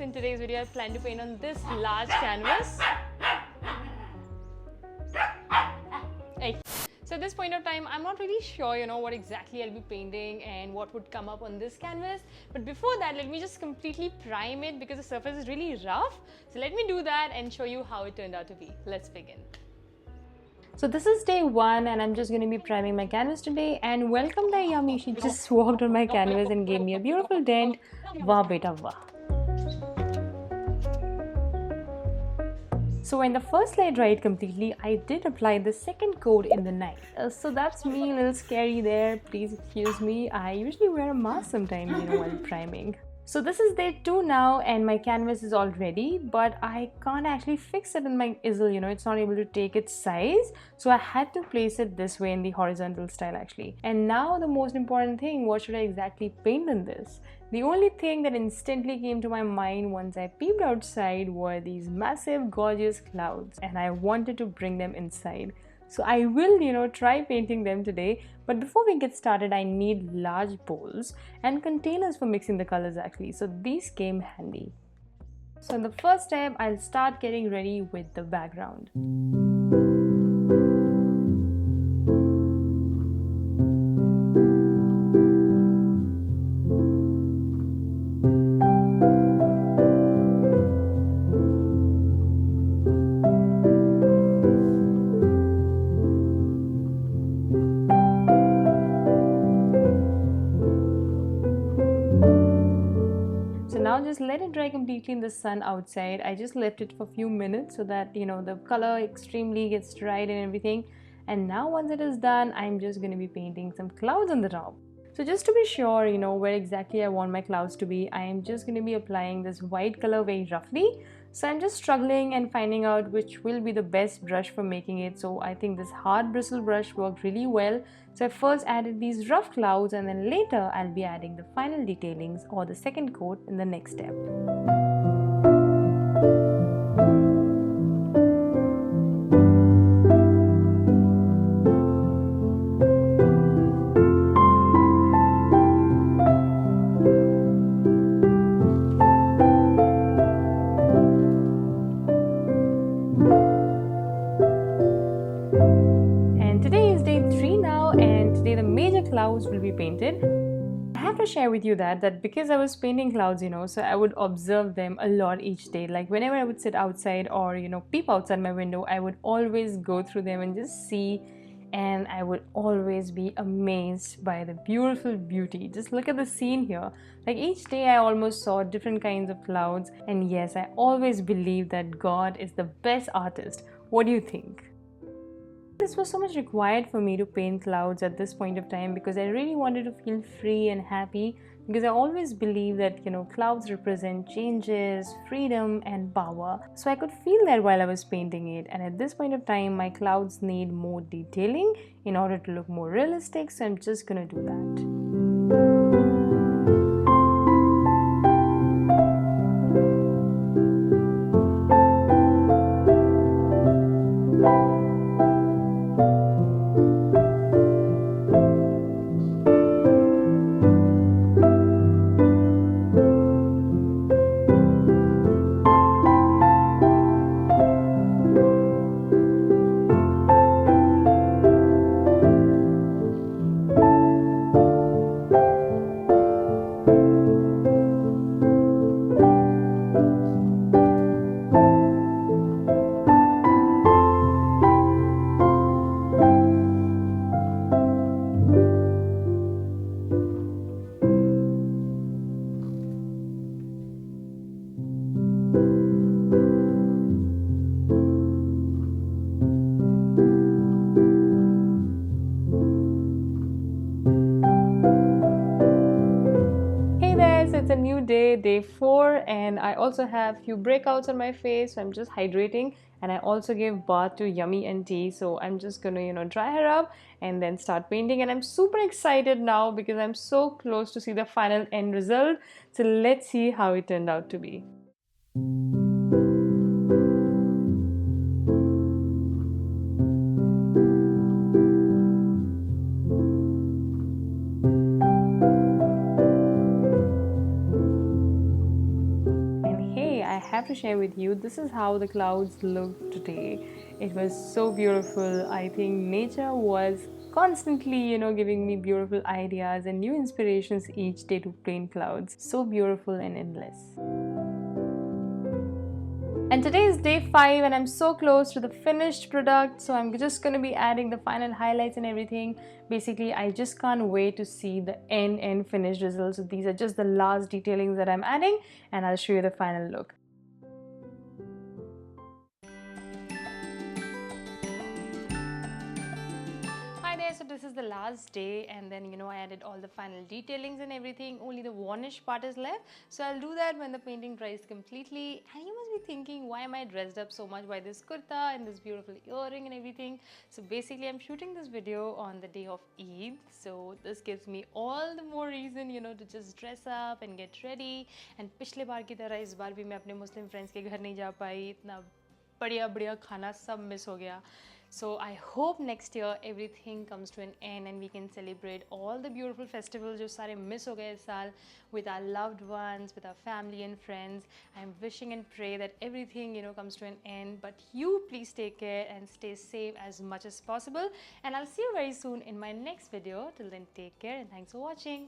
in today's video I plan to paint on this large canvas. Hey. So at this point of time, I'm not really sure, what exactly I'll be painting and what would come up on this canvas. But before that, let me just completely prime it because the surface is really rough. So let me do that and show you how it turned out to be. Let's begin. So this is day one and I'm just going to be priming my canvas today. And welcome there, Yummy. She just walked on my canvas and gave me a beautiful dent. Wah beta wah. So when the first layer dried completely, I did apply the second coat in the night. So that's me, a little scary there. Please excuse me. I usually wear a mask sometimes, while priming. So this is day 2 now and my canvas is all ready, but I can't actually fix it in my easel, it's not able to take its size. So I had to place it this way in the horizontal style actually. And now the most important thing, what should I exactly paint in this? The only thing that instantly came to my mind once I peeped outside were these massive gorgeous clouds and I wanted to bring them inside. So I will, try painting them today. But before we get started, I need large bowls and containers for mixing the colors actually. So these came handy. So in the first step, I'll start getting ready with the background. Now just let it dry completely in the sun outside. I just left it for a few minutes so that the color extremely gets dried and everything. And now once it is done, I'm just going to be painting some clouds on the top. So just to be sure, where exactly I want my clouds to be, I am just going to be applying this white color very roughly. So I'm just struggling and finding out which will be the best brush for making it. So I think this hard bristle brush worked really well. So I first added these rough clouds and then later I'll be adding the final detailings or the second coat in the next step. Clouds will be painted. I have to share with you that because I was painting clouds, so I would observe them a lot each day. Like whenever I would sit outside or peep outside my window, I would always go through them and just see, and I would always be amazed by the beautiful beauty. Just look at the scene here. Like each day I almost saw different kinds of clouds, and yes, I always believe that God is the best artist. What do you think? This was so much required for me to paint clouds at this point of time because I really wanted to feel free and happy, because I always believe that clouds represent changes, freedom and power. So I could feel that while I was painting it, and at this point of time my clouds need more detailing in order to look more realistic, so I'm just gonna do that. It's a new day, day 4, and I also have few breakouts on my face, so I'm just hydrating. And I also gave bath to Yummy and Tea, so I'm just gonna dry her up and then start painting. And I'm super excited now because I'm so close to see the final end result. So let's see how it turned out to be. share with you, this is how the clouds look today. It was so beautiful. I think nature was constantly, giving me beautiful ideas and new inspirations each day to paint clouds. So beautiful and endless. And today is day 5 and I'm so close to the finished product, so I'm just going to be adding the final highlights and everything. Basically, I just can't wait to see the end finished results. So these are just the last detailings that I'm adding, and I'll show you the final look. Hi there, so this is the last day, and then I added all the final detailings and everything. Only the varnish part is left, so I'll do that when the painting dries completely. And you must be thinking, why am I dressed up so much by this kurta and this beautiful earring and everything? So basically I'm shooting this video on the day of Eid, so this gives me all the more reason to just dress up and get ready. And पिछले बार की तरह इस बार भी मैं अपने Muslim friends के घर नहीं जा पाई, इतना बढ़िया बढ़िया खाना सब मिस हो गया. So I hope next year everything comes to an end and we can celebrate all the beautiful festivals जो सारे miss हो गए इस साल with our loved ones, with our family and friends. I'm wishing and pray that everything comes to an end. But you please take care and stay safe as much as possible. And I'll see you very soon in my next video. Till then, take care and thanks for watching.